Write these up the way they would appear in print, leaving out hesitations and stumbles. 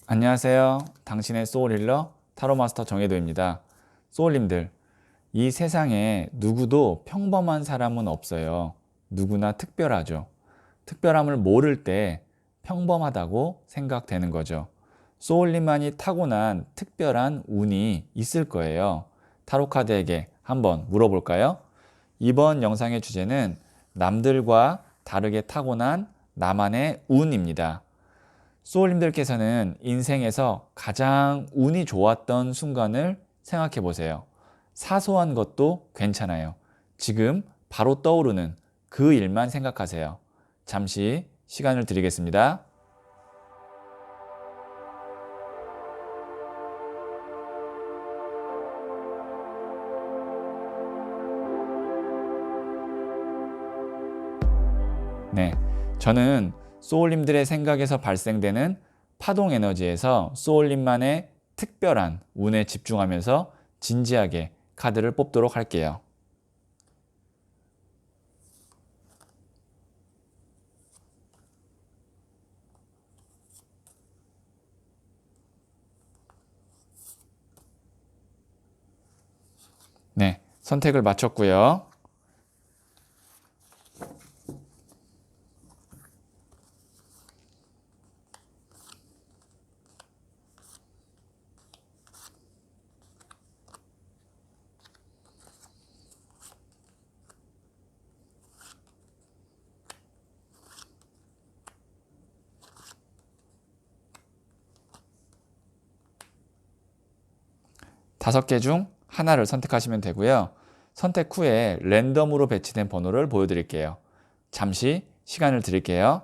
안녕하세요. 당신의 소울힐러 타로마스터 정혜도입니다. 소울님들, 이 세상에 누구도 평범한 사람은 없어요. 누구나 특별하죠. 특별함을 모를 때 평범하다고 생각되는 거죠. 소울님만이 타고난 특별한 운이 있을 거예요. 타로카드에게 한번 물어볼까요? 이번 영상의 주제는 남들과 다르게 타고난 나만의 운입니다. 소울님들께서는 인생에서 가장 운이 좋았던 순간을 생각해 보세요. 사소한 것도 괜찮아요. 지금 바로 떠오르는 그 일만 생각하세요. 잠시 시간을 드리겠습니다. 네, 저는 소울님들의 생각에서 발생되는 파동 에너지에서 소울님만의 특별한 운에 집중하면서 진지하게 카드를 뽑도록 할게요. 네, 선택을 마쳤고요. 다섯 개 중 하나를 선택하시면 되고요. 선택 후에 랜덤으로 배치된 번호를 보여드릴게요. 잠시 시간을 드릴게요.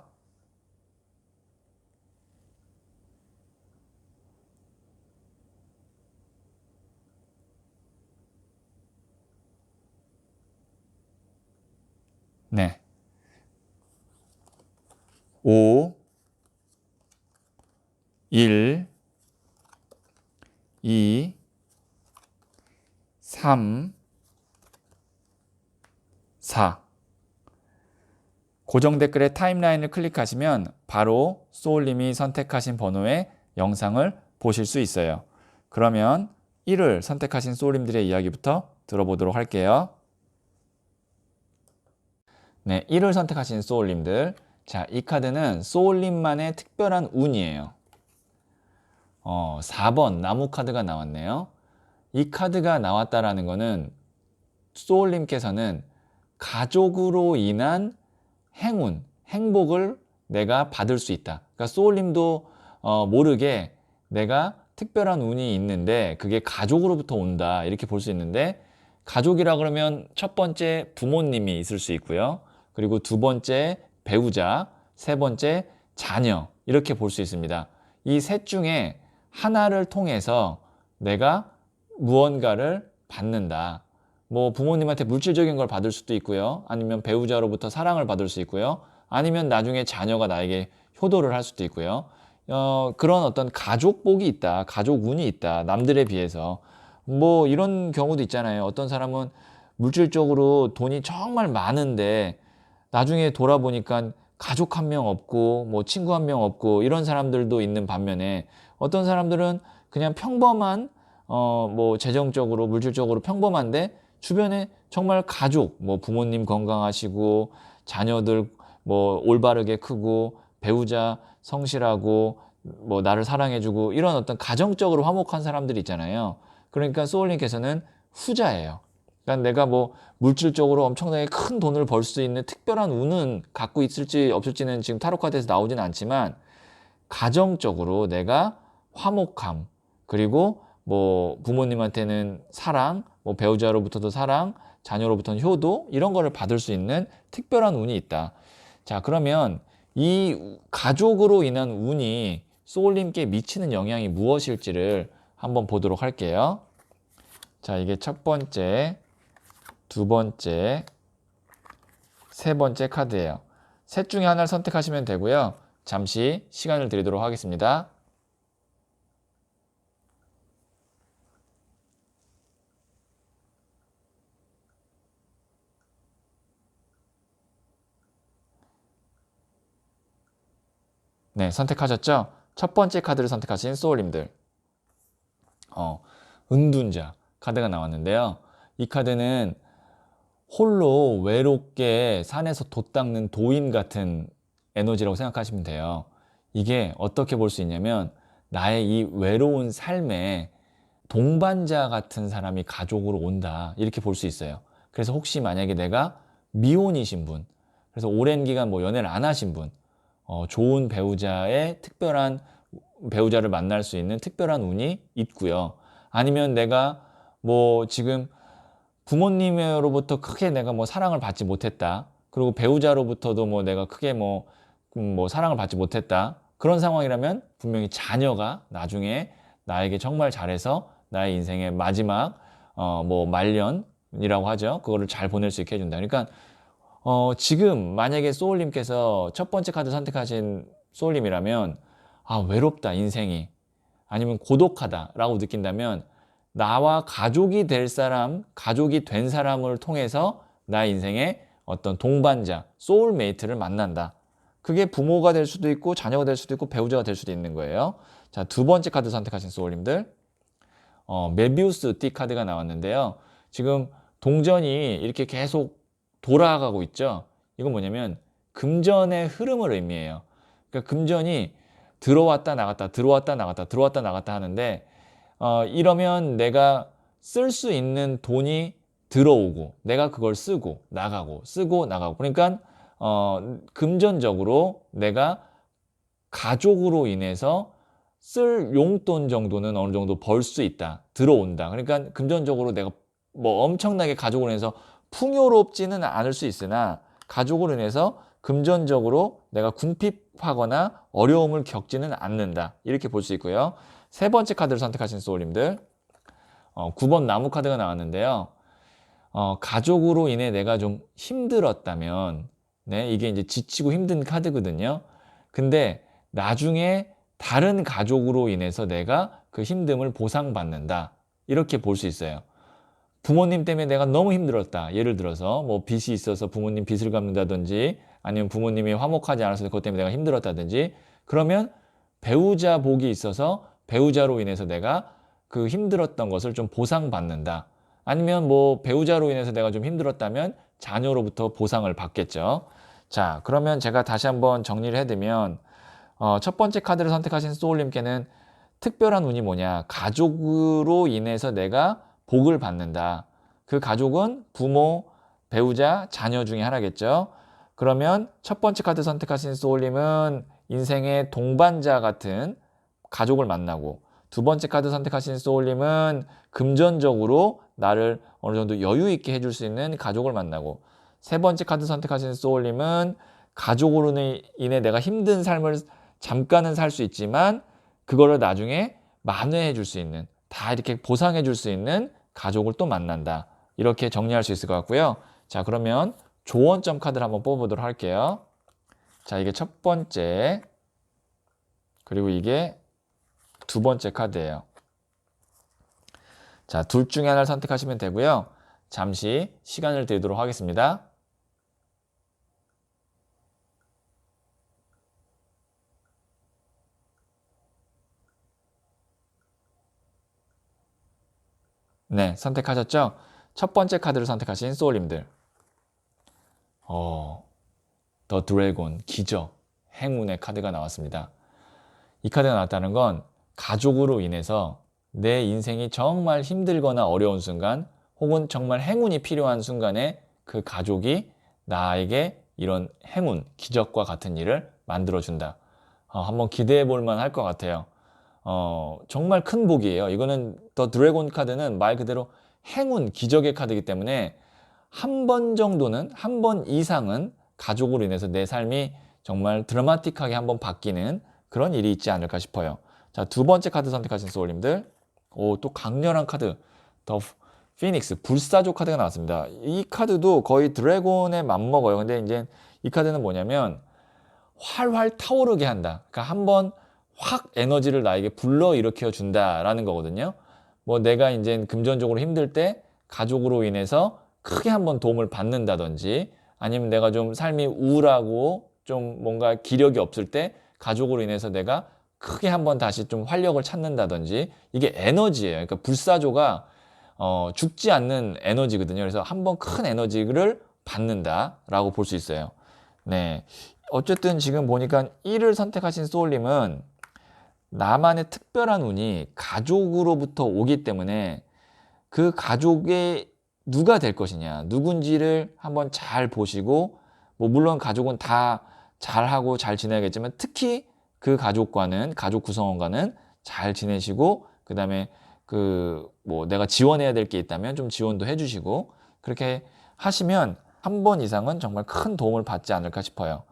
네. 5, 1, 2, 3, 4. 고정 댓글의 타임라인을 클릭하시면 바로 소울님이 선택하신 번호의 영상을 보실 수 있어요. 그러면 1을 선택하신 소울님들의 이야기부터 들어보도록 할게요. 네, 1을 선택하신 소울님들. 자, 이 카드는 소울님만의 특별한 운이에요. 4번 나무 카드가 나왔네요. 이 카드가 나왔다라는 거는 소울님께서는 가족으로 인한 행운, 행복을 내가 받을 수 있다. 그러니까 소울님도 모르게 내가 특별한 운이 있는데 그게 가족으로부터 온다. 이렇게 볼 수 있는데 가족이라 그러면 첫 번째 부모님이 있을 수 있고요. 그리고 두 번째 배우자, 세 번째 자녀 이렇게 볼 수 있습니다. 이 셋 중에 하나를 통해서 내가 무언가를 받는다. 뭐 부모님한테 물질적인 걸 받을 수도 있고요. 아니면 배우자로부터 사랑을 받을 수 있고요. 아니면 나중에 자녀가 나에게 효도를 할 수도 있고요. 그런 어떤 가족복이 있다. 가족운이 있다. 남들에 비해서. 뭐 이런 경우도 있잖아요. 어떤 사람은 물질적으로 돈이 정말 많은데 나중에 돌아보니까 가족 한 명 없고 뭐 친구 한 명 없고 이런 사람들도 있는 반면에 어떤 사람들은 그냥 평범한 뭐 재정적으로 물질적으로 평범한데 주변에 정말 가족 뭐 부모님 건강하시고 자녀들 뭐 올바르게 크고 배우자 성실하고 뭐 나를 사랑해주고 이런 어떤 가정적으로 화목한 사람들이 있잖아요. 그러니까 소울님께서는 후자예요. 그러니까 내가 뭐 물질적으로 엄청나게 큰 돈을 벌 수 있는 특별한 운은 갖고 있을지 없을지는 지금 타로카드에서 나오진 않지만 가정적으로 내가 화목함 그리고 뭐 부모님한테는 사랑, 뭐 배우자로부터도 사랑, 자녀로부터는 효도 이런 거를 받을 수 있는 특별한 운이 있다. 자, 그러면 이 가족으로 인한 운이 소울님께 미치는 영향이 무엇일지를 한번 보도록 할게요. 자, 이게 첫 번째, 두 번째, 세 번째 카드예요. 셋 중에 하나를 선택하시면 되고요. 잠시 시간을 드리도록 하겠습니다. 네, 선택하셨죠? 첫 번째 카드를 선택하신 소울님들, 은둔자 카드가 나왔는데요. 이 카드는 홀로 외롭게 산에서 돛 닦는 도인 같은 에너지라고 생각하시면 돼요. 이게 어떻게 볼 수 있냐면 나의 이 외로운 삶에 동반자 같은 사람이 가족으로 온다, 이렇게 볼 수 있어요. 그래서 혹시 만약에 내가 미혼이신 분, 그래서 오랜 기간 뭐 연애를 안 하신 분, 좋은 배우자의 특별한 배우자를 만날 수 있는 특별한 운이 있고요. 아니면 내가 뭐 지금 부모님으로부터 크게 내가 뭐 사랑을 받지 못했다, 그리고 배우자로부터도 뭐 내가 크게 뭐 사랑을 받지 못했다, 그런 상황이라면 분명히 자녀가 나중에 나에게 정말 잘해서 나의 인생의 마지막 뭐 말년이라고 하죠. 그거를 잘 보낼 수 있게 해준다. 그러니까 지금 만약에 소울님께서 첫 번째 카드 선택하신 소울님이라면 외롭다 인생이, 아니면 고독하다라고 느낀다면 나와 가족이 될 사람, 가족이 된 사람을 통해서 나의 인생의 어떤 동반자, 소울메이트를 만난다. 그게 부모가 될 수도 있고 자녀가 될 수도 있고 배우자가 될 수도 있는 거예요. 자, 두 번째 카드 선택하신 소울님들, 메비우스 띠 카드가 나왔는데요. 지금 동전이 이렇게 계속 돌아가고 있죠. 이건 뭐냐면 금전의 흐름을 의미해요. 그러니까 금전이 들어왔다 나갔다 들어왔다 나갔다 들어왔다 나갔다 하는데, 이러면 내가 쓸 수 있는 돈이 들어오고 내가 그걸 쓰고 나가고 쓰고 나가고, 그러니까 금전적으로 내가 가족으로 인해서 쓸 용돈 정도는 어느 정도 벌 수 있다, 들어온다. 그러니까 금전적으로 내가 뭐 엄청나게 가족으로 인해서 풍요롭지는 않을 수 있으나 가족으로 인해서 금전적으로 내가 궁핍하거나 어려움을 겪지는 않는다, 이렇게 볼 수 있고요. 세 번째 카드를 선택하신 소울님들, 9번 나무 카드가 나왔는데요. 가족으로 인해 내가 좀 힘들었다면, 네, 이게 이제 지치고 힘든 카드거든요. 근데 나중에 다른 가족으로 인해서 내가 그 힘듦을 보상받는다, 이렇게 볼 수 있어요. 부모님 때문에 내가 너무 힘들었다. 예를 들어서 뭐 빚이 있어서 부모님 빚을 갚는다든지, 아니면 부모님이 화목하지 않아서 그것 때문에 내가 힘들었다든지, 그러면 배우자 복이 있어서 배우자로 인해서 내가 그 힘들었던 것을 좀 보상받는다. 아니면 뭐 배우자로 인해서 내가 좀 힘들었다면 자녀로부터 보상을 받겠죠. 자, 그러면 제가 다시 한번 정리를 해드리면, 첫 번째 카드를 선택하신 소울님께는 특별한 운이 뭐냐, 가족으로 인해서 내가 복을 받는다. 그 가족은 부모, 배우자, 자녀 중에 하나겠죠. 그러면 첫 번째 카드 선택하신 소울님은 인생의 동반자 같은 가족을 만나고, 두 번째 카드 선택하신 소울님은 금전적으로 나를 어느 정도 여유 있게 해줄 수 있는 가족을 만나고, 세 번째 카드 선택하신 소울님은 가족으로 인해 내가 힘든 삶을 잠깐은 살 수 있지만 그거를 나중에 만회해 줄 수 있는, 다 이렇게 보상해 줄 수 있는 가족을 또 만난다, 이렇게 정리할 수 있을 것 같고요. 자, 그러면 조언점 카드를 한번 뽑아보도록 할게요. 자, 이게 첫 번째, 그리고 이게 두 번째 카드예요. 자, 둘 중에 하나를 선택하시면 되고요. 잠시 시간을 드리도록 하겠습니다. 네, 선택하셨죠? 첫 번째 카드를 선택하신 소울님들, 더 드래곤, 기적, 행운의 카드가 나왔습니다. 이 카드가 나왔다는 건 가족으로 인해서 내 인생이 정말 힘들거나 어려운 순간, 혹은 정말 행운이 필요한 순간에 그 가족이 나에게 이런 행운, 기적과 같은 일을 만들어준다. 한번 기대해 볼 만할 것 같아요. 정말 큰 복이에요. 이거는 더 드래곤 카드는 말 그대로 행운, 기적의 카드이기 때문에 한 번 정도는, 한 번 이상은 가족으로 인해서 내 삶이 정말 드라마틱하게 한번 바뀌는 그런 일이 있지 않을까 싶어요. 자, 두 번째 카드 선택하신 소울님들, 또 강렬한 카드, 더 피닉스, 불사조 카드가 나왔습니다. 이 카드도 거의 드래곤에 맞먹어요. 근데 이제 이 카드는 뭐냐면 활활 타오르게 한다. 그러니까 한번 확 에너지를 나에게 불러일으켜 준다라는 거거든요. 뭐 내가 이제 금전적으로 힘들 때 가족으로 인해서 크게 한번 도움을 받는다든지, 아니면 내가 좀 삶이 우울하고 좀 뭔가 기력이 없을 때 가족으로 인해서 내가 크게 한번 다시 좀 활력을 찾는다든지, 이게 에너지예요. 그러니까 불사조가 죽지 않는 에너지거든요. 그래서 한번 큰 에너지를 받는다라고 볼 수 있어요. 네. 어쨌든 지금 보니까 1을 선택하신 소울님은 나만의 특별한 운이 가족으로부터 오기 때문에 그 가족의 누가 될 것이냐, 누군지를 한번 잘 보시고, 뭐 물론 가족은 다 잘하고 잘 지내야겠지만 특히 그 가족과는, 가족 구성원과는 잘 지내시고, 그 다음에 그 뭐 내가 지원해야 될 게 있다면 좀 지원도 해주시고, 그렇게 하시면 한 번 이상은 정말 큰 도움을 받지 않을까 싶어요.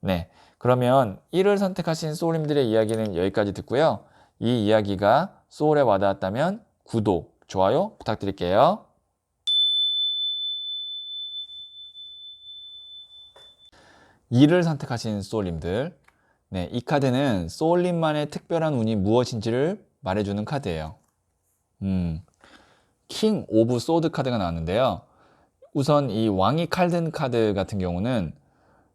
네, 그러면 1을 선택하신 소울님들의 이야기는 여기까지 듣고요. 이 이야기가 소울에 와닿았다면 구독, 좋아요 부탁드릴게요. 2를 선택하신 소울님들, 네, 이 카드는 소울님만의 특별한 운이 무엇인지를 말해주는 카드예요. 킹 오브 소드 카드가 나왔는데요. 우선 이 왕이 칼 든 카드 같은 경우는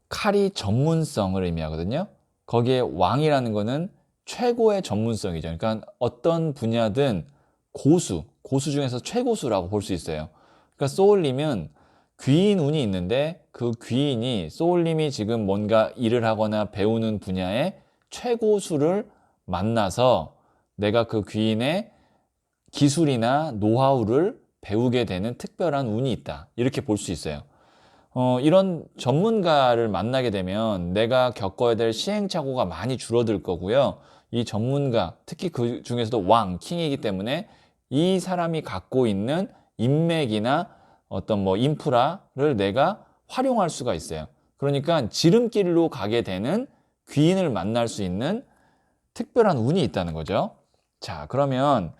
칼이 전문성을 의미하거든요. 거기에 왕이라는 거는 최고의 전문성이죠. 그러니까 어떤 분야든 고수 중에서 최고수라고 볼 수 있어요. 그러니까 소울님은 귀인 운이 있는데 그 귀인이 소울님이 지금 뭔가 일을 하거나 배우는 분야의 최고수를 만나서 내가 그 귀인의 기술이나 노하우를 배우게 되는 특별한 운이 있다. 이렇게 볼 수 있어요. 이런 전문가를 만나게 되면 내가 겪어야 될 시행착오가 많이 줄어들 거고요. 이 전문가, 특히 그 중에서도 왕, 킹이기 때문에 이 사람이 갖고 있는 인맥이나 어떤 뭐 인프라를 내가 활용할 수가 있어요. 그러니까 지름길로 가게 되는 귀인을 만날 수 있는 특별한 운이 있다는 거죠. 자, 그러면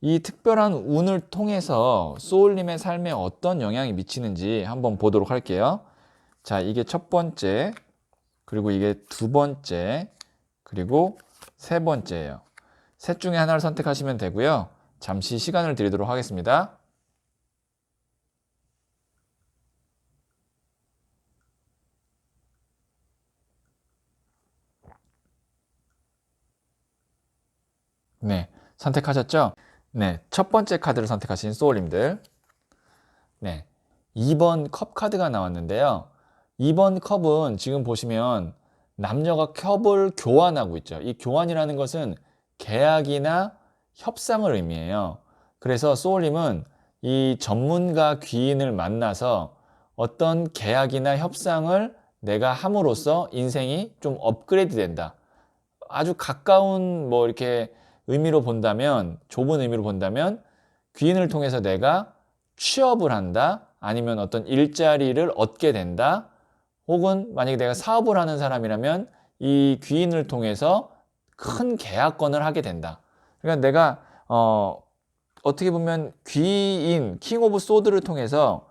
이 특별한 운을 통해서 소울님의 삶에 어떤 영향이 미치는지 한번 보도록 할게요. 자, 이게 첫 번째, 그리고 이게 두 번째, 그리고 세 번째예요. 셋 중에 하나를 선택하시면 되고요. 잠시 시간을 드리도록 하겠습니다. 네, 선택하셨죠? 네, 첫 번째 카드를 선택하신 소울님들. 네, 2번 컵 카드가 나왔는데요. 2번 컵은 지금 보시면 남녀가 컵을 교환하고 있죠. 이 교환이라는 것은 계약이나 협상을 의미해요. 그래서 소울님은 이 전문가 귀인을 만나서 어떤 계약이나 협상을 내가 함으로써 인생이 좀 업그레이드 된다. 아주 가까운 뭐 이렇게 의미로 본다면, 좁은 의미로 본다면 귀인을 통해서 내가 취업을 한다, 아니면 어떤 일자리를 얻게 된다, 혹은 만약에 내가 사업을 하는 사람이라면 이 귀인을 통해서 큰 계약권을 하게 된다. 그러니까 내가 어떻게 보면 귀인, 킹 오브 소드를 통해서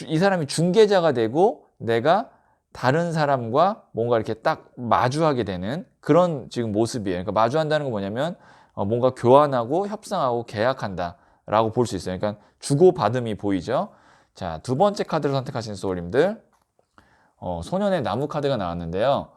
이 사람이 중개자가 되고 내가 다른 사람과 뭔가 이렇게 딱 마주하게 되는 그런 지금 모습이에요. 그러니까 마주한다는 건 뭐냐면 뭔가 교환하고 협상하고 계약한다 라고 볼 수 있어요. 그러니까 주고받음이 보이죠. 자, 두 번째 카드를 선택하신 소울님들, 소년의 나무 카드가 나왔는데요.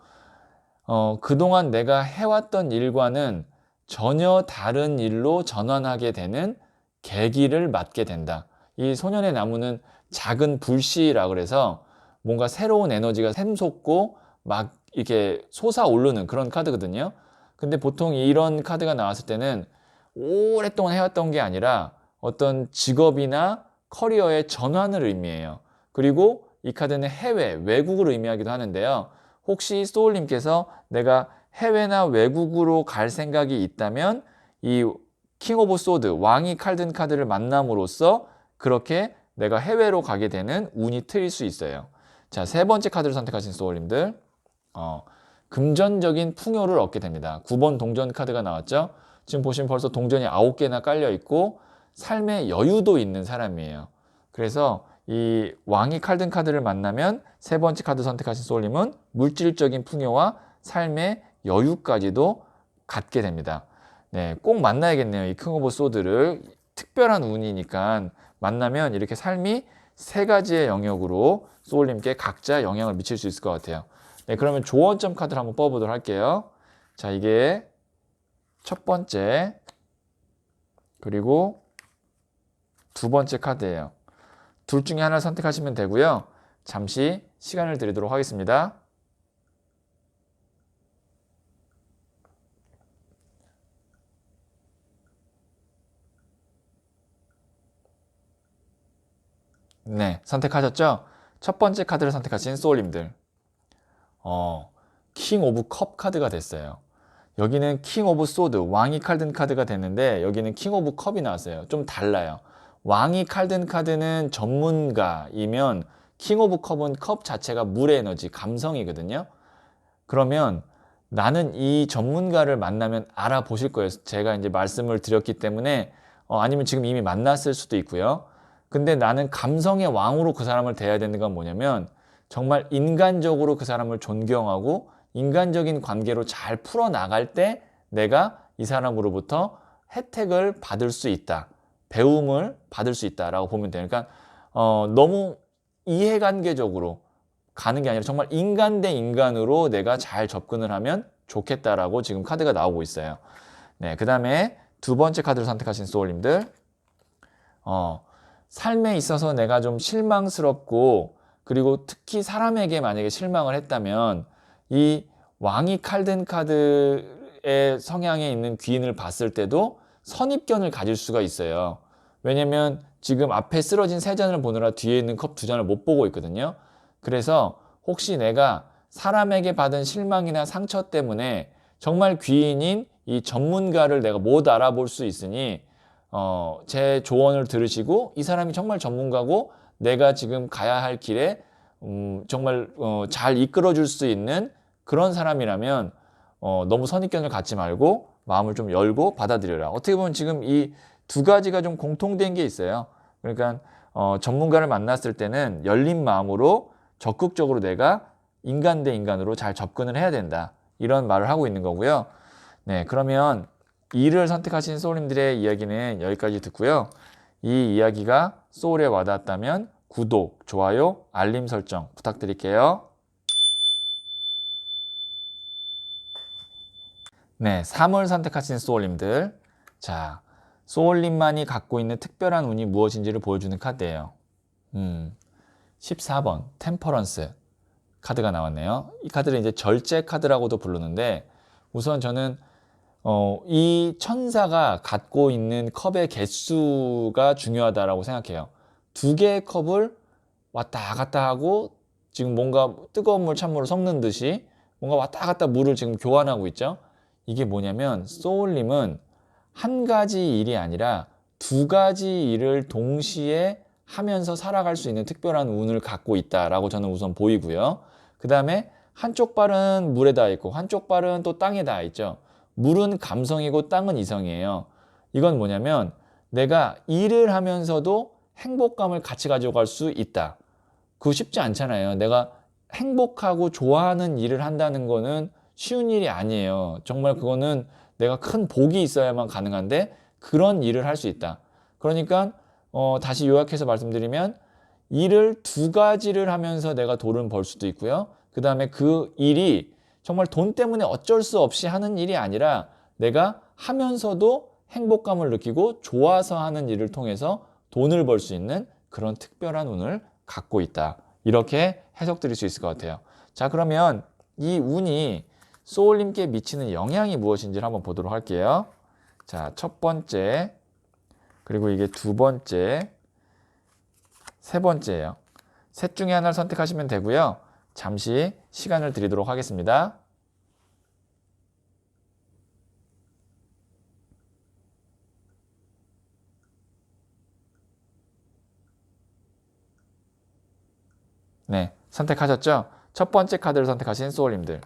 그동안 내가 해왔던 일과는 전혀 다른 일로 전환하게 되는 계기를 맞게 된다. 이 소년의 나무는 작은 불씨라 그래서 뭔가 새로운 에너지가 샘솟고 막 이렇게 솟아오르는 그런 카드거든요. 근데 보통 이런 카드가 나왔을 때는 오랫동안 해왔던 게 아니라 어떤 직업이나 커리어의 전환을 의미해요. 그리고 이 카드는 해외, 외국을 의미하기도 하는데요. 혹시 소울님께서 내가 해외나 외국으로 갈 생각이 있다면 이 킹 오브 소드, 왕이 칼 든 카드를 만남으로써 그렇게 내가 해외로 가게 되는 운이 트일 수 있어요. 자, 세 번째 카드를 선택하신 소울님들, 금전적인 풍요를 얻게 됩니다. 9번 동전 카드가 나왔죠? 지금 보시면 벌써 동전이 9개나 깔려 있고 삶의 여유도 있는 사람이에요. 그래서 이 왕이 칼 든 카드를 만나면 세 번째 카드 선택하신 소울님은 물질적인 풍요와 삶의 여유까지도 갖게 됩니다. 네, 꼭 만나야겠네요. 이 킹 오브 소드를. 특별한 운이니까 만나면 이렇게 삶이 세 가지의 영역으로 소울님께 각자 영향을 미칠 수 있을 것 같아요. 네, 그러면 조언점 카드를 한번 뽑아보도록 할게요. 자, 이게 첫 번째, 그리고 두 번째 카드예요. 둘 중에 하나를 선택하시면 되고요. 잠시 시간을 드리도록 하겠습니다. 네, 선택하셨죠? 첫 번째 카드를 선택하신 소울님들. 킹 오브 컵 카드가 됐어요. 여기는 킹 오브 소드, 왕이 칼든 카드가 됐는데 여기는 킹 오브 컵이 나왔어요. 좀 달라요. 왕이 칼든 카드는 전문가이면 킹 오브 컵은 컵 자체가 물의 에너지, 감성이거든요. 그러면 나는 이 전문가를 만나면 알아보실 거예요. 제가 이제 말씀을 드렸기 때문에 아니면 지금 이미 만났을 수도 있고요. 근데 나는 감성의 왕으로 그 사람을 대해야 되는 건 뭐냐면 정말 인간적으로 그 사람을 존경하고 인간적인 관계로 잘 풀어나갈 때 내가 이 사람으로부터 혜택을 받을 수 있다. 배움을 받을 수 있다라고 보면 돼요. 그러니까 너무 이해관계적으로 가는 게 아니라 정말 인간 대 인간으로 내가 잘 접근을 하면 좋겠다라고 지금 카드가 나오고 있어요. 네, 그 다음에 두 번째 카드를 선택하신 소울님들. 삶에 있어서 내가 좀 실망스럽고 그리고 특히 사람에게 만약에 실망을 했다면 이 왕이 칼든 카드의 성향에 있는 귀인을 봤을 때도 선입견을 가질 수가 있어요. 왜냐면 지금 앞에 쓰러진 세 잔을 보느라 뒤에 있는 컵 두 잔을 못 보고 있거든요. 그래서 혹시 내가 사람에게 받은 실망이나 상처 때문에 정말 귀인인 이 전문가를 내가 못 알아볼 수 있으니 제 조언을 들으시고 이 사람이 정말 전문가고 내가 지금 가야 할 길에 정말 잘 이끌어 줄 수 있는 그런 사람이라면 너무 선입견을 갖지 말고 마음을 좀 열고 받아들여라. 어떻게 보면 지금 이 두 가지가 좀 공통된 게 있어요. 그러니까 전문가를 만났을 때는 열린 마음으로 적극적으로 내가 인간 대 인간으로 잘 접근을 해야 된다. 이런 말을 하고 있는 거고요. 네, 그러면 2를 선택하신 소울님들의 이야기는 여기까지 듣고요. 이 이야기가 소울에 와닿았다면 구독, 좋아요, 알림 설정 부탁드릴게요. 네, 3을 선택하신 소울님들. 자, 소울님만이 갖고 있는 특별한 운이 무엇인지를 보여주는 카드예요. 14번, 템퍼런스 카드가 나왔네요. 이 카드를 이제 절제 카드라고도 부르는데 우선 저는 이 천사가 갖고 있는 컵의 개수가 중요하다라고 생각해요. 두 개의 컵을 왔다 갔다 하고 지금 뭔가 뜨거운 물 찬물을 섞는 듯이 뭔가 왔다 갔다 물을 지금 교환하고 있죠. 이게 뭐냐면 소울님은 한 가지 일이 아니라 두 가지 일을 동시에 하면서 살아갈 수 있는 특별한 운을 갖고 있다라고 저는 우선 보이고요. 그 다음에 한쪽 발은 물에 닿아 있고 한쪽 발은 또 땅에 닿아 있죠. 물은 감성이고 땅은 이성이에요. 이건 뭐냐면 내가 일을 하면서도 행복감을 같이 가져갈 수 있다. 그거 쉽지 않잖아요. 내가 행복하고 좋아하는 일을 한다는 거는 쉬운 일이 아니에요. 정말 그거는 내가 큰 복이 있어야만 가능한데 그런 일을 할 수 있다. 그러니까 다시 요약해서 말씀드리면 일을 두 가지를 하면서 내가 돈을 벌 수도 있고요. 그 다음에 그 일이 정말 돈 때문에 어쩔 수 없이 하는 일이 아니라 내가 하면서도 행복감을 느끼고 좋아서 하는 일을 통해서 돈을 벌 수 있는 그런 특별한 운을 갖고 있다. 이렇게 해석드릴 수 있을 것 같아요. 자, 그러면 이 운이 소울님께 미치는 영향이 무엇인지를 한번 보도록 할게요. 자, 첫 번째, 그리고 이게 두 번째, 세 번째예요. 셋 중에 하나를 선택하시면 되고요. 잠시 시간을 드리도록 하겠습니다. 네, 선택하셨죠? 첫 번째 카드를 선택하신 소울님들.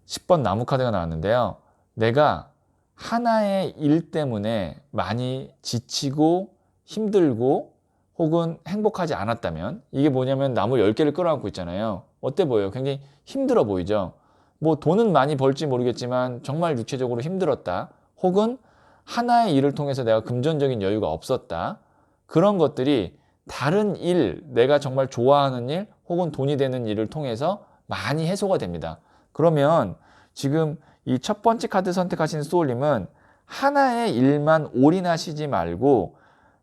10번 나무 카드가 나왔는데요. 내가 하나의 일 때문에 많이 지치고 힘들고 혹은 행복하지 않았다면 이게 뭐냐면 나무 10개를 끌어안고 있잖아요. 어때 보여요? 굉장히 힘들어 보이죠? 뭐 돈은 많이 벌지 모르겠지만 정말 육체적으로 힘들었다. 혹은 하나의 일을 통해서 내가 금전적인 여유가 없었다. 그런 것들이 다른 일, 내가 정말 좋아하는 일 혹은 돈이 되는 일을 통해서 많이 해소가 됩니다. 그러면 지금 이 첫 번째 카드 선택하신 소울님은 하나의 일만 올인하시지 말고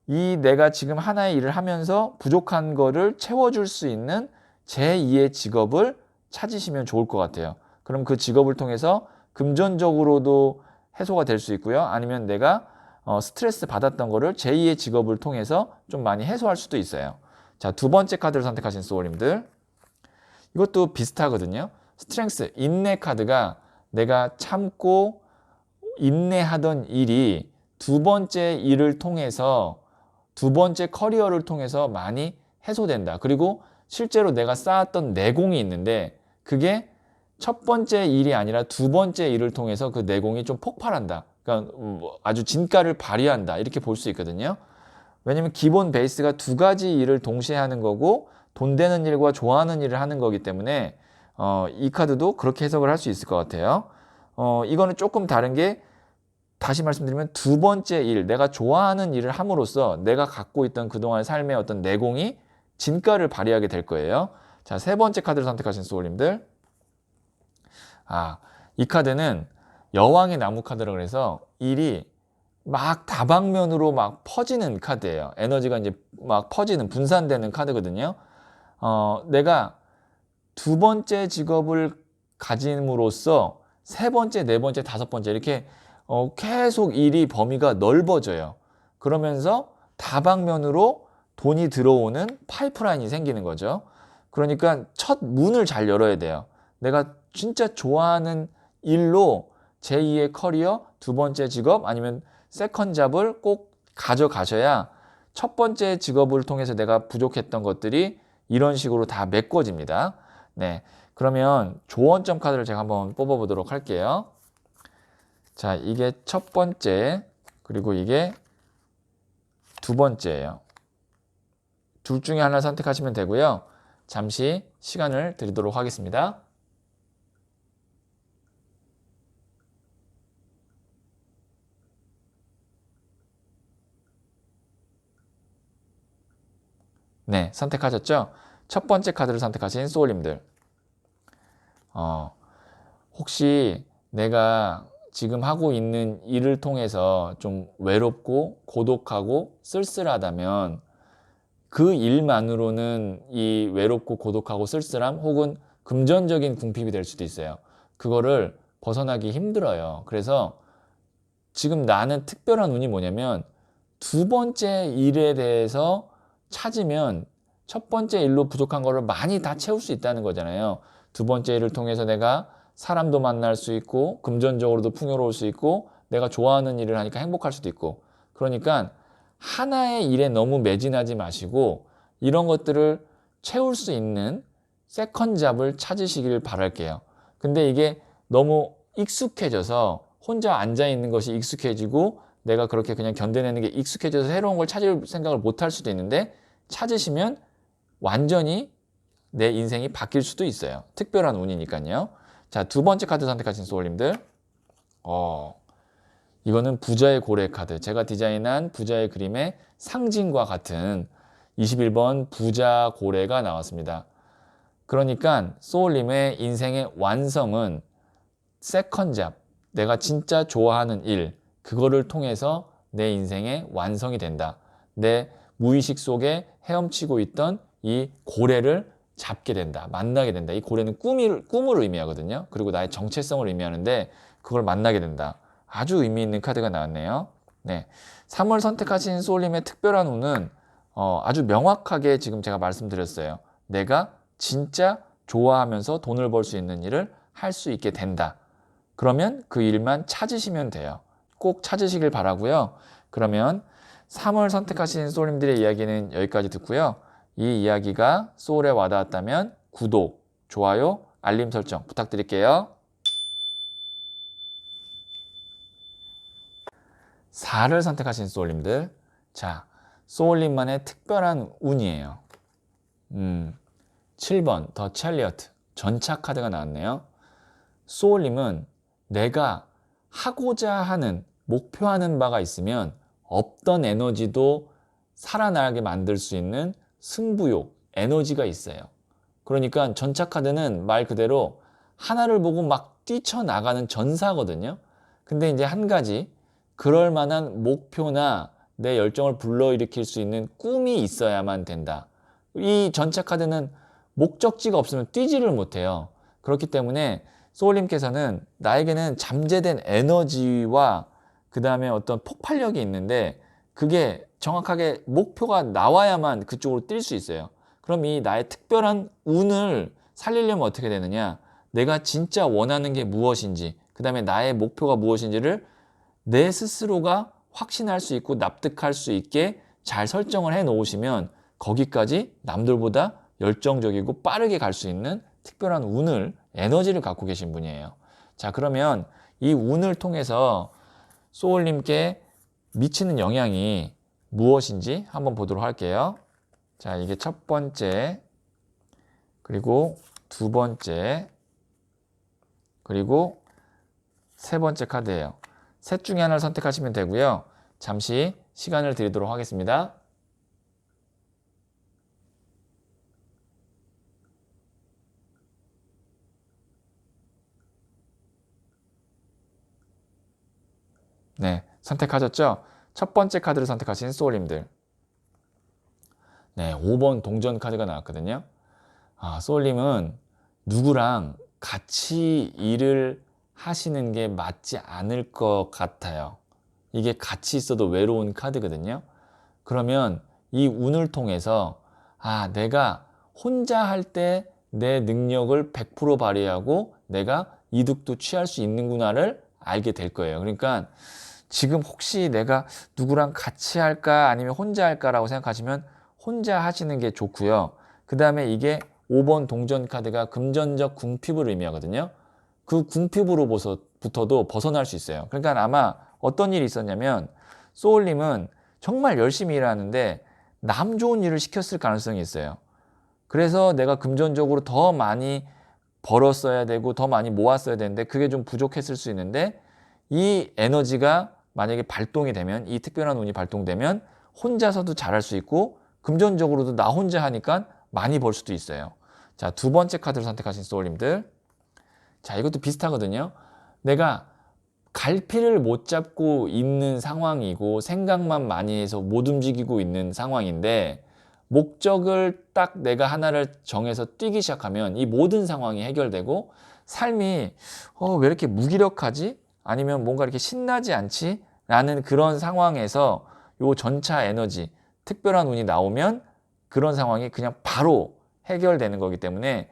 이 내가 지금 하나의 일을 하면서 부족한 거를 채워줄 수 있는 제2의 직업을 찾으시면 좋을 것 같아요. 그럼 그 직업을 통해서 금전적으로도 해소가 될 수 있고요. 아니면 내가 스트레스 받았던 거를 제2의 직업을 통해서 좀 많이 해소할 수도 있어요. 자, 두 번째 카드를 선택하신 소울님들. 이것도 비슷하거든요. 스트렝스, 인내 카드가 내가 참고 인내하던 일이 두 번째 일을 통해서 두 번째 커리어를 통해서 많이 해소된다. 그리고 실제로 내가 쌓았던 내공이 있는데 그게 첫 번째 일이 아니라 두 번째 일을 통해서 그 내공이 좀 폭발한다. 그러니까 아주 진가를 발휘한다. 이렇게 볼 수 있거든요. 왜냐면 기본 베이스가 두 가지 일을 동시에 하는 거고 돈 되는 일과 좋아하는 일을 하는 거기 때문에 이 카드도 그렇게 해석을 할 수 있을 것 같아요. 이거는 조금 다른 게 다시 말씀드리면 두 번째 일, 내가 좋아하는 일을 함으로써 내가 갖고 있던 그동안의 삶의 어떤 내공이 진가를 발휘하게 될 거예요. 자, 세 번째 카드를 선택하신 소울님들. 이 카드는 여왕의 나무 카드라고 해서 일이 막 다방면으로 막 퍼지는 카드예요. 에너지가 이제 막 퍼지는, 분산되는 카드거든요. 내가 두 번째 직업을 가짐으로써 세 번째, 네 번째, 다섯 번째 이렇게 계속 일이 범위가 넓어져요. 그러면서 다방면으로 돈이 들어오는 파이프라인이 생기는 거죠. 그러니까 첫 문을 잘 열어야 돼요. 내가 진짜 좋아하는 일로 제2의 커리어, 두 번째 직업 아니면 세컨 잡을 꼭 가져가셔야 첫 번째 직업을 통해서 내가 부족했던 것들이 이런 식으로 다 메꿔집니다. 네, 그러면 조언점 카드를 제가 한번 뽑아보도록 할게요. 자, 이게 첫 번째, 그리고 이게 두 번째예요. 둘 중에 하나 선택하시면 되고요. 잠시 시간을 드리도록 하겠습니다. 네, 선택하셨죠? 첫 번째 카드를 선택하신 소울님들. 혹시 내가 지금 하고 있는 일을 통해서 좀 외롭고 고독하고 쓸쓸하다면 그 일만으로는 이 외롭고 고독하고 쓸쓸함 혹은 금전적인 궁핍이 될 수도 있어요. 그거를 벗어나기 힘들어요. 그래서 지금 나는 특별한 운이 뭐냐면 두 번째 일에 대해서 찾으면 첫 번째 일로 부족한 거를 많이 다 채울 수 있다는 거잖아요. 두 번째 일을 통해서 내가 사람도 만날 수 있고 금전적으로도 풍요로울 수 있고 내가 좋아하는 일을 하니까 행복할 수도 있고 그러니까 하나의 일에 너무 매진하지 마시고 이런 것들을 채울 수 있는 세컨 잡을 찾으시길 바랄게요. 근데 이게 너무 익숙해져서 혼자 앉아 있는 것이 익숙해지고 내가 그렇게 그냥 견뎌내는 게 익숙해져서 새로운 걸 찾을 생각을 못 할 수도 있는데 찾으시면 완전히 내 인생이 바뀔 수도 있어요. 특별한 운이니까요. 자, 두 번째 카드 선택하신 소울님들. 이거는 부자의 고래 카드. 제가 디자인한 부자의 그림의 상징과 같은 21번 부자 고래가 나왔습니다. 그러니까 소울님의 인생의 완성은 세컨 잡, 내가 진짜 좋아하는 일, 그거를 통해서 내 인생의 완성이 된다. 내 무의식 속에 헤엄치고 있던 이 고래를 잡게 된다. 만나게 된다. 이 고래는 꿈을 의미하거든요. 그리고 나의 정체성을 의미하는데 그걸 만나게 된다. 아주 의미 있는 카드가 나왔네요. 네, 3월 선택하신 소울님의 특별한 운은 아주 명확하게 지금 제가 말씀드렸어요. 내가 진짜 좋아하면서 돈을 벌 수 있는 일을 할 수 있게 된다. 그러면 그 일만 찾으시면 돼요. 꼭 찾으시길 바라고요. 그러면 3월 선택하신 소울님들의 이야기는 여기까지 듣고요. 이 이야기가 소울에 와닿았다면 구독, 좋아요, 알림 설정 부탁드릴게요. 4를 선택하신 소울님들. 자, 소울님만의 특별한 운이에요. 7번 더 찰리어트 전차 카드가 나왔네요. 소울님은 내가 하고자 하는 목표하는 바가 있으면 없던 에너지도 살아나게 만들 수 있는 승부욕, 에너지가 있어요. 그러니까 전차 카드는 말 그대로 하나를 보고 막 뛰쳐나가는 전사거든요. 근데 이제 한 가지, 그럴 만한 목표나 내 열정을 불러일으킬 수 있는 꿈이 있어야만 된다. 이 전체 카드는 목적지가 없으면 뛰지를 못해요. 그렇기 때문에 소울님께서는 나에게는 잠재된 에너지와 그 다음에 어떤 폭발력이 있는데 그게 정확하게 목표가 나와야만 그쪽으로 뛸 수 있어요. 그럼 이 나의 특별한 운을 살리려면 어떻게 되느냐? 내가 진짜 원하는 게 무엇인지, 그 다음에 나의 목표가 무엇인지를 내 스스로가 확신할 수 있고 납득할 수 있게 잘 설정을 해 놓으시면 거기까지 남들보다 열정적이고 빠르게 갈 수 있는 특별한 운을, 에너지를 갖고 계신 분이에요. 자, 그러면 이 운을 통해서 소울님께 미치는 영향이 무엇인지 한번 보도록 할게요. 자, 이게 첫 번째, 그리고 두 번째, 그리고 세 번째 카드예요. 셋 중에 하나를 선택하시면 되고요. 잠시 시간을 드리도록 하겠습니다. 네, 선택하셨죠? 첫 번째 카드를 선택하신 소울님들. 네, 5번 동전 카드가 나왔거든요. 소울님은 누구랑 같이 일을 하시는 게 맞지 않을 것 같아요. 이게 같이 있어도 외로운 카드거든요. 그러면 이 운을 통해서 내가 혼자 할 때 내 능력을 100% 발휘하고 내가 이득도 취할 수 있는구나를 알게 될 거예요. 그러니까 지금 혹시 내가 누구랑 같이 할까 아니면 혼자 할까라고 생각하시면 혼자 하시는 게 좋고요. 그 다음에 이게 5번 동전 카드가 금전적 궁핍을 의미하거든요. 그 궁핍으로부터도 벗어날 수 있어요. 그러니까 아마 어떤 일이 있었냐면 소울님은 정말 열심히 일하는데 남 좋은 일을 시켰을 가능성이 있어요. 그래서 내가 금전적으로 더 많이 벌었어야 되고 더 많이 모았어야 되는데 그게 좀 부족했을 수 있는데 이 에너지가 만약에 발동이 되면, 이 특별한 운이 발동되면 혼자서도 잘할 수 있고 금전적으로도 나 혼자 하니까 많이 벌 수도 있어요. 자, 두 번째 카드를 선택하신 소울님들. 자, 이것도 비슷하거든요. 내가 갈피를 못 잡고 있는 상황이고 생각만 많이 해서 못 움직이고 있는 상황인데 목적을 딱 내가 하나를 정해서 뛰기 시작하면 이 모든 상황이 해결되고 삶이 왜 이렇게 무기력하지? 아니면 뭔가 이렇게 신나지 않지? 라는 그런 상황에서 요 전차 에너지, 특별한 운이 나오면 그런 상황이 그냥 바로 해결되는 거기 때문에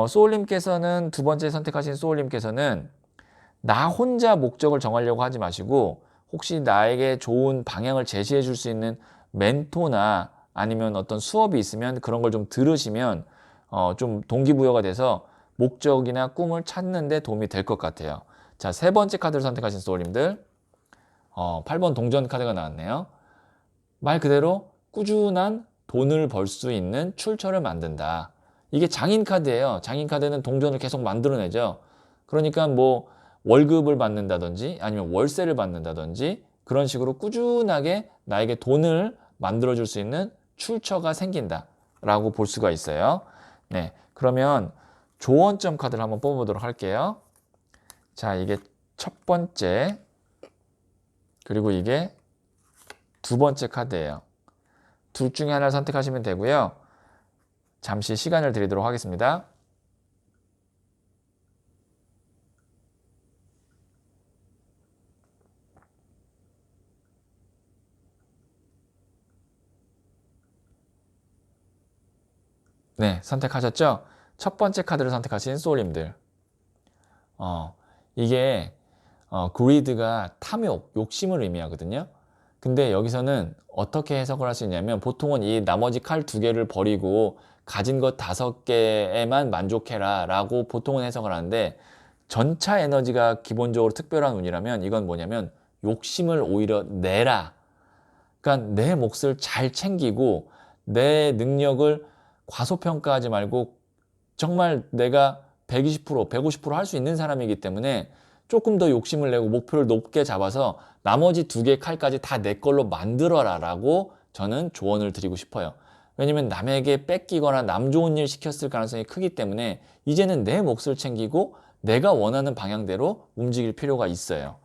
소울님께서는, 두 번째 선택하신 소울님께서는 나 혼자 목적을 정하려고 하지 마시고 혹시 나에게 좋은 방향을 제시해 줄 수 있는 멘토나 아니면 어떤 수업이 있으면 그런 걸 좀 들으시면 좀 동기부여가 돼서 목적이나 꿈을 찾는 데 도움이 될 것 같아요. 자, 세 번째 카드를 선택하신 소울님들. 8번 동전 카드가 나왔네요. 말 그대로 꾸준한 돈을 벌 수 있는 출처를 만든다. 이게 장인 카드예요. 장인 카드는 동전을 계속 만들어내죠. 그러니까 뭐 월급을 받는다든지 아니면 월세를 받는다든지 그런 식으로 꾸준하게 나에게 돈을 만들어줄 수 있는 출처가 생긴다라고 볼 수가 있어요. 네, 그러면 조언점 카드를 한번 뽑아보도록 할게요. 자, 이게 첫 번째, 그리고 이게 두 번째 카드예요. 둘 중에 하나를 선택하시면 되고요. 잠시 시간을 드리도록 하겠습니다. 네, 선택하셨죠? 첫 번째 카드를 선택하신 소울님들. 이게 greed가 탐욕, 욕심을 의미하거든요. 근데 여기서는 어떻게 해석을 할 수 있냐면 보통은 이 나머지 칼 두 개를 버리고 가진 것 5개에만 만족해라 라고 보통은 해석을 하는데 전차 에너지가 기본적으로 특별한 운이라면 이건 뭐냐면 욕심을 오히려 내라. 그러니까 내 몫을 잘 챙기고 내 능력을 과소평가하지 말고 정말 내가 120%, 150%할 수 있는 사람이기 때문에 조금 더 욕심을 내고 목표를 높게 잡아서 나머지 두 개 칼까지 다 내 걸로 만들어라 라고 저는 조언을 드리고 싶어요. 왜냐면 남에게 뺏기거나 남 좋은 일 시켰을 가능성이 크기 때문에 이제는 내 몫을 챙기고 내가 원하는 방향대로 움직일 필요가 있어요.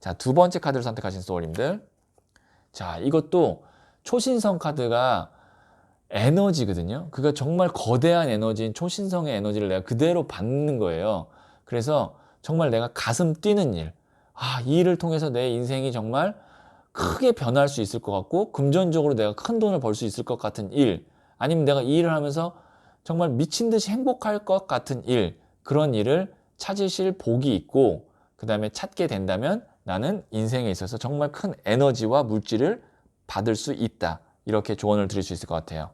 자, 두 번째 카드를 선택하신 소울님들. 자, 이것도 초신성 카드가 에너지거든요. 그가 정말 거대한 에너지인 초신성의 에너지를 내가 그대로 받는 거예요. 그래서 정말 내가 가슴 뛰는 일, 이 일을 통해서 내 인생이 정말 크게 변할 수 있을 것 같고 금전적으로 내가 큰 돈을 벌 수 있을 것 같은 일, 아니면 내가 이 일을 하면서 정말 미친 듯이 행복할 것 같은 일, 그런 일을 찾으실 복이 있고 그 다음에 찾게 된다면 나는 인생에 있어서 정말 큰 에너지와 물질을 받을 수 있다. 이렇게 조언을 드릴 수 있을 것 같아요.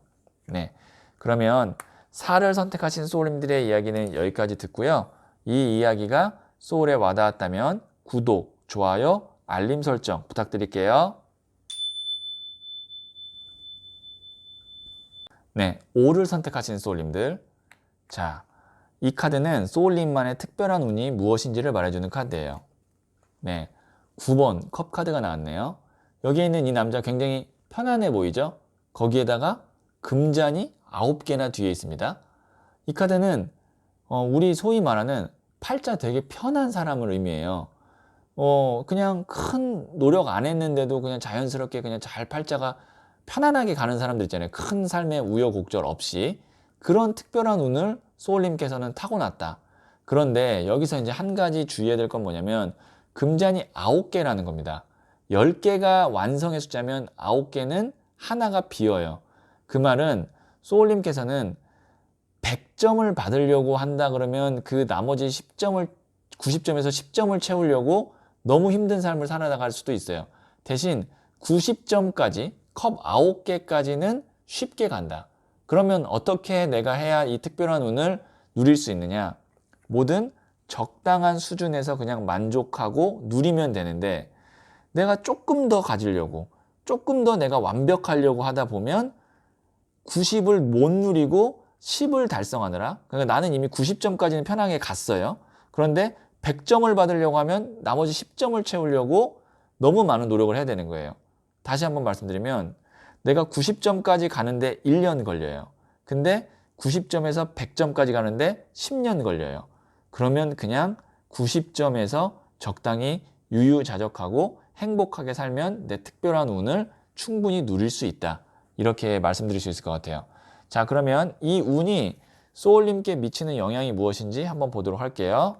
네, 그러면 4를 선택하신 소울님들의 이야기는 여기까지 듣고요. 이 이야기가 소울에 와닿았다면 구독, 좋아요, 알림 설정 부탁드릴게요. 네, 5를 선택하신 소울님들. 자, 이 카드는 소울님만의 특별한 운이 무엇인지를 말해주는 카드예요. 네, 9번 컵 카드가 나왔네요. 여기에 있는 이 남자 굉장히 편안해 보이죠? 거기에다가 금잔이 9개나 뒤에 있습니다. 이 카드는 우리 소위 말하는 팔자 되게 편한 사람을 의미해요. 그냥 큰 노력 안 했는데도 그냥 자연스럽게 그냥 잘 팔자가 편안하게 가는 사람들 있잖아요. 큰 삶의 우여곡절 없이. 그런 특별한 운을 소울님께서는 타고났다. 그런데 여기서 이제 한 가지 주의해야 될 건 뭐냐면 금잔이 9개라는 겁니다. 10개가 완성의 숫자면 9개는 하나가 비어요. 그 말은 소울님께서는 100점을 받으려고 한다 그러면 그 나머지 10점을 90점에서 10점을 채우려고 너무 힘든 삶을 살아나갈 수도 있어요. 대신 90점까지 컵 9개까지는 쉽게 간다. 그러면 어떻게 내가 해야 이 특별한 운을 누릴 수 있느냐? 뭐든 적당한 수준에서 그냥 만족하고 누리면 되는데 내가 조금 더 가지려고 조금 더 내가 완벽하려고 하다 보면 90을 못 누리고 10을 달성하느라, 그러니까 나는 이미 90점까지는 편하게 갔어요. 그런데 100점을 받으려고 하면 나머지 10점을 채우려고 너무 많은 노력을 해야 되는 거예요. 다시 한번 말씀드리면 내가 90점까지 가는데 1년 걸려요. 근데 90점에서 100점까지 가는데 10년 걸려요. 그러면 그냥 90점에서 적당히 유유자적하고 행복하게 살면 내 특별한 운을 충분히 누릴 수 있다. 이렇게 말씀드릴 수 있을 것 같아요. 자, 그러면 이 운이 소울님께 미치는 영향이 무엇인지 한번 보도록 할게요.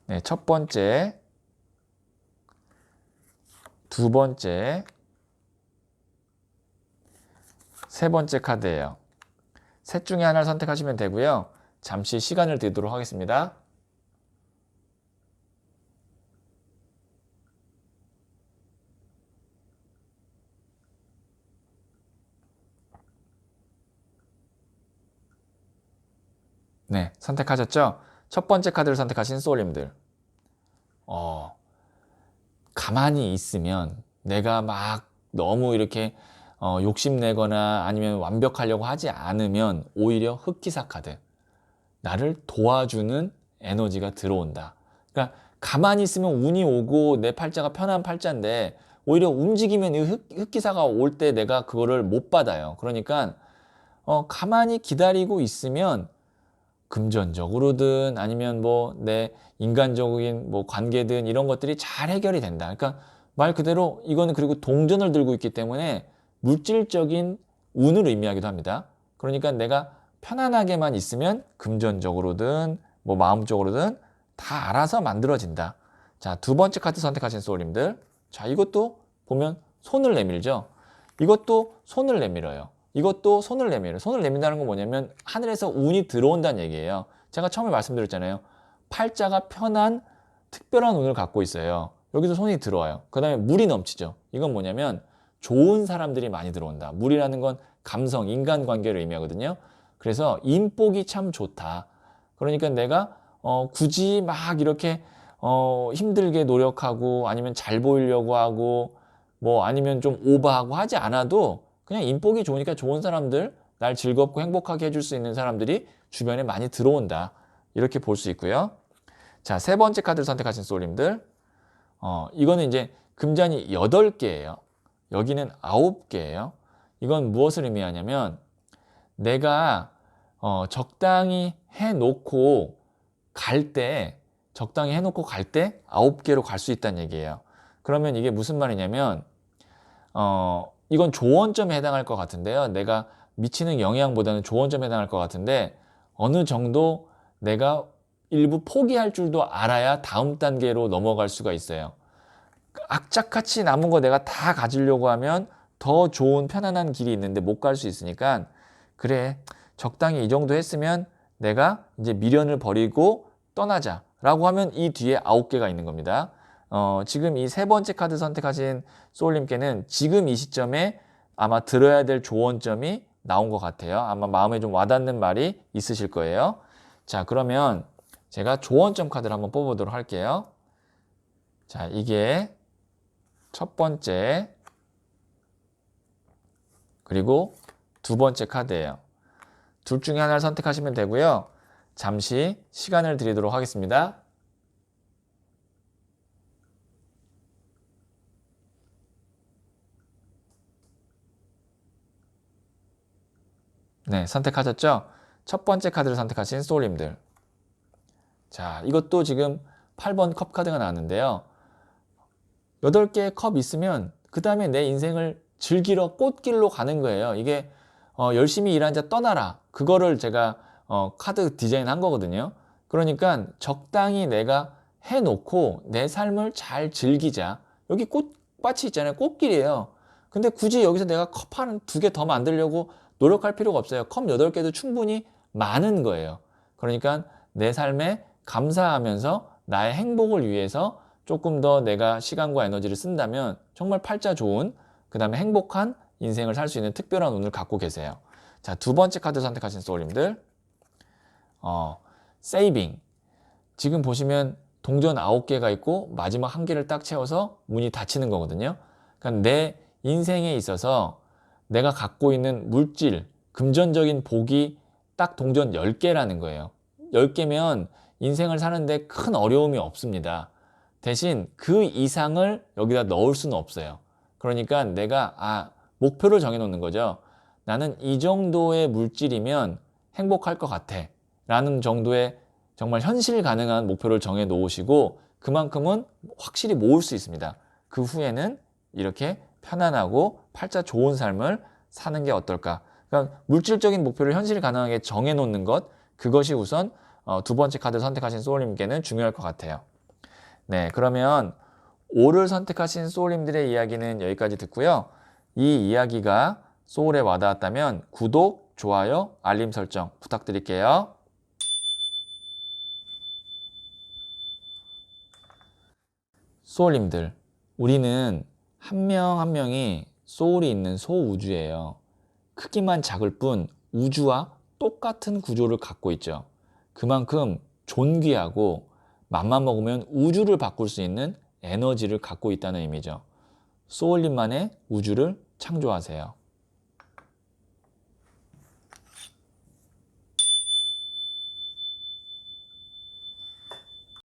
네, 첫 번째, 두 번째, 세 번째 카드예요. 셋 중에 하나를 선택하시면 되고요. 잠시 시간을 드리도록 하겠습니다. 네, 선택하셨죠? 첫 번째 카드를 선택하신 소울님들. 가만히 있으면 내가 막 너무 이렇게 욕심내거나 아니면 완벽하려고 하지 않으면 오히려 흑기사 카드. 나를 도와주는 에너지가 들어온다. 그러니까 가만히 있으면 운이 오고 내 팔자가 편한 팔자인데 오히려 움직이면 이 흑기사가 올 때 내가 그거를 못 받아요. 그러니까 가만히 기다리고 있으면 금전적으로든 아니면 뭐 내 인간적인 뭐 관계든 이런 것들이 잘 해결이 된다. 그러니까 말 그대로 이거는 그리고 동전을 들고 있기 때문에 물질적인 운을 의미하기도 합니다. 그러니까 내가 편안하게만 있으면 금전적으로든 뭐 마음적으로든 다 알아서 만들어진다. 자, 두 번째 카드 선택하신 소울님들. 자, 이것도 보면 손을 내밀죠. 이것도 손을 내밀어요. 이것도 손을 내밀어요. 손을 내민다는 건 뭐냐면 하늘에서 운이 들어온다는 얘기예요. 제가 처음에 말씀드렸잖아요. 팔자가 편한 특별한 운을 갖고 있어요. 여기서 손이 들어와요. 그 다음에 물이 넘치죠. 이건 뭐냐면 좋은 사람들이 많이 들어온다. 물이라는 건 감성, 인간관계를 의미하거든요. 그래서 인복이 참 좋다. 그러니까 내가 굳이 막 이렇게 힘들게 노력하고 아니면 잘 보이려고 하고 뭐 아니면 좀 오버하고 하지 않아도 그냥 인복이 좋으니까 좋은 사람들, 날 즐겁고 행복하게 해줄 수 있는 사람들이 주변에 많이 들어온다. 이렇게 볼 수 있고요. 자, 세 번째 카드를 선택하신 소울님들. 이거는 이제 금잔이 8개예요. 여기는 9개예요. 이건 무엇을 의미하냐면 내가 적당히 해놓고 갈 때 9개로 갈 수 있다는 얘기예요. 그러면 이게 무슨 말이냐면 이건 조언점에 해당할 것 같은데요. 내가 미치는 영향보다는 조언점에 해당할 것 같은데 어느 정도 내가 일부 포기할 줄도 알아야 다음 단계로 넘어갈 수가 있어요. 악착같이 남은 거 내가 다 가지려고 하면 더 좋은 편안한 길이 있는데 못 갈 수 있으니까 그래 적당히 이 정도 했으면 내가 이제 미련을 버리고 떠나자 라고 하면 이 뒤에 9개가 있는 겁니다. 지금 이 세 번째 카드 선택하신 소울님께는 지금 이 시점에 아마 들어야 될 조언점이 나온 것 같아요. 아마 마음에 좀 와닿는 말이 있으실 거예요. 자, 그러면 제가 조언점 카드를 한번 뽑아보도록 할게요. 자, 이게 첫 번째 그리고 두 번째 카드예요. 둘 중에 하나를 선택하시면 되고요. 잠시 시간을 드리도록 하겠습니다. 네, 선택하셨죠? 첫 번째 카드를 선택하신 소울님들. 자, 이것도 지금 8번 컵 카드가 나왔는데요. 8개의 컵 있으면 그 다음에 내 인생을 즐기러 꽃길로 가는 거예요. 이게 열심히 일한 자 떠나라. 그거를 제가 카드 디자인한 거거든요. 그러니까 적당히 내가 해놓고 내 삶을 잘 즐기자. 여기 꽃밭이 있잖아요. 꽃길이에요. 근데 굳이 여기서 내가 컵 한 2개 더 만들려고 노력할 필요가 없어요. 컵 8개도 충분히 많은 거예요. 그러니까 내 삶에 감사하면서 나의 행복을 위해서 조금 더 내가 시간과 에너지를 쓴다면 정말 팔자 좋은 그 다음에 행복한 인생을 살 수 있는 특별한 운을 갖고 계세요. 자, 두 번째 카드 선택하신 소울님들 세이빙. 지금 보시면 동전 9개가 있고 마지막 1개를 딱 채워서 문이 닫히는 거거든요. 그러니까 내 인생에 있어서 내가 갖고 있는 물질, 금전적인 복이 딱 동전 10개라는 거예요. 10개면 인생을 사는데 큰 어려움이 없습니다. 대신 그 이상을 여기다 넣을 수는 없어요. 그러니까 내가 목표를 정해놓는 거죠. 나는 이 정도의 물질이면 행복할 것 같아 라는 정도의 정말 현실 가능한 목표를 정해 놓으시고 그만큼은 확실히 모을 수 있습니다. 그 후에는 이렇게 편안하고 팔자 좋은 삶을 사는 게 어떨까. 그러니까 물질적인 목표를 현실 가능하게 정해 놓는 것, 그것이 우선 두 번째 카드 선택하신 소울님께는 중요할 것 같아요. 네, 그러면 5를 선택하신 소울님들의 이야기는 여기까지 듣고요. 이 이야기가 소울에 와닿았다면 구독, 좋아요, 알림 설정 부탁드릴게요. 소울님들, 우리는 한 명 한 명이 소울이 있는 소우주예요. 크기만 작을 뿐 우주와 똑같은 구조를 갖고 있죠. 그만큼 존귀하고 맘만 먹으면 우주를 바꿀 수 있는 에너지를 갖고 있다는 의미죠. 소울님만의 우주를 창조하세요.